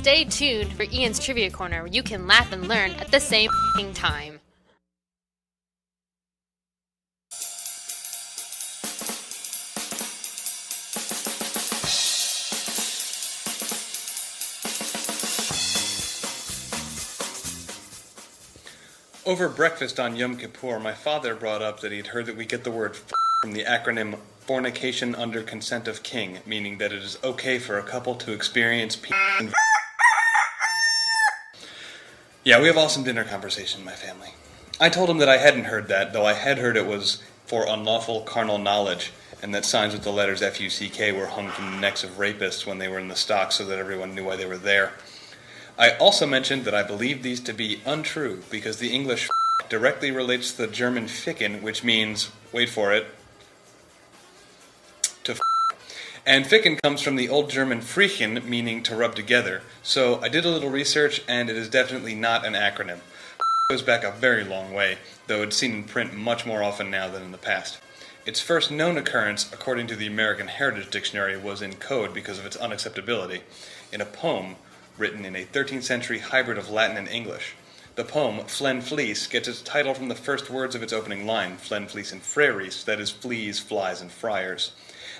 Stay tuned for Ian's Trivia Corner, where you can laugh and learn at the same time. Over breakfast on Yom Kippur, my father brought up that he'd heard that we get the word from the acronym Fornication Under Consent of King, meaning that it is okay for a couple to experience and Yeah, we have awesome dinner conversation in my family. I told him that I hadn't heard that, though I had heard it was for unlawful carnal knowledge, and that signs with the letters F-U-C-K were hung from the necks of rapists when they were in the stocks so that everyone knew why they were there. I also mentioned that I believed these to be untrue, because the English directly relates to the German ficken, which means, wait for it, to and ficken comes from the old German friechen, meaning to rub together. So I did a little research, and it is definitely not an acronym. It goes back a very long way, though it's seen in print much more often now than in the past. Its first known occurrence, according to the American Heritage Dictionary, was in code because of its unacceptability, in a poem written in a 13th century hybrid of Latin and English. The poem, Flen Fleece, gets its title from the first words of its opening line, Flen Fleece and Freres, that is, fleas, flies, and friars.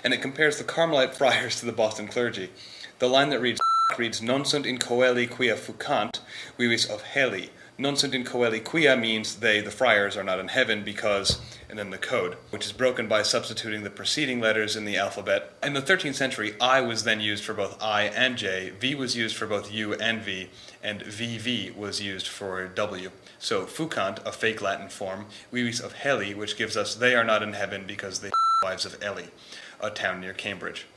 And it compares the Carmelite friars to the Boston clergy. The line that reads Non sunt in coeli quia fucant, vivis of heli. Non sunt in coeli quia means they, the friars, are not in heaven because, and then the code, which is broken by substituting the preceding letters in the alphabet. In the 13th century, I was then used for both I and J, V was used for both U and V, and VV was used for W. So fucant, a fake Latin form, vivis of heli, which gives us they are not in heaven because they wives of Ellis, a town near Cambridge.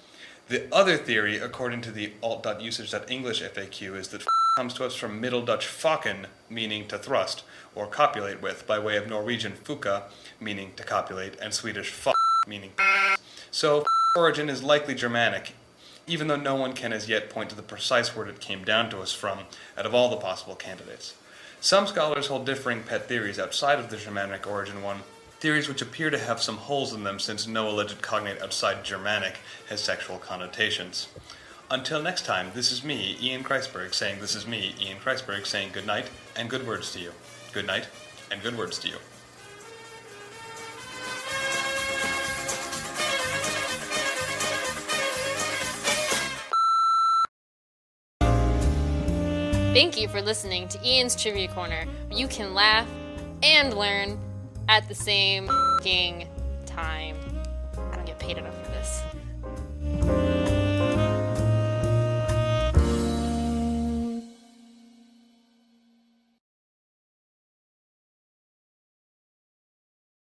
The other theory, according to the alt.usage.english FAQ, is that comes to us from Middle Dutch fakken, meaning to thrust, or copulate with, by way of Norwegian fuka, meaning to copulate, and Swedish meaning so origin is likely Germanic, even though no one can as yet point to the precise word it came down to us from, out of all the possible candidates. Some scholars hold differing pet theories outside of the Germanic origin one, theories which appear to have some holes in them since no alleged cognate outside Germanic has sexual connotations. Until next time, this is me, Ian Kreisberg, saying this is me, Ian Kreisberg, saying good night and good words to you. Good night and good words to you. Thank you for listening to Ian's Trivia Corner, where you can laugh and learn at the same time. I don't get paid enough for this.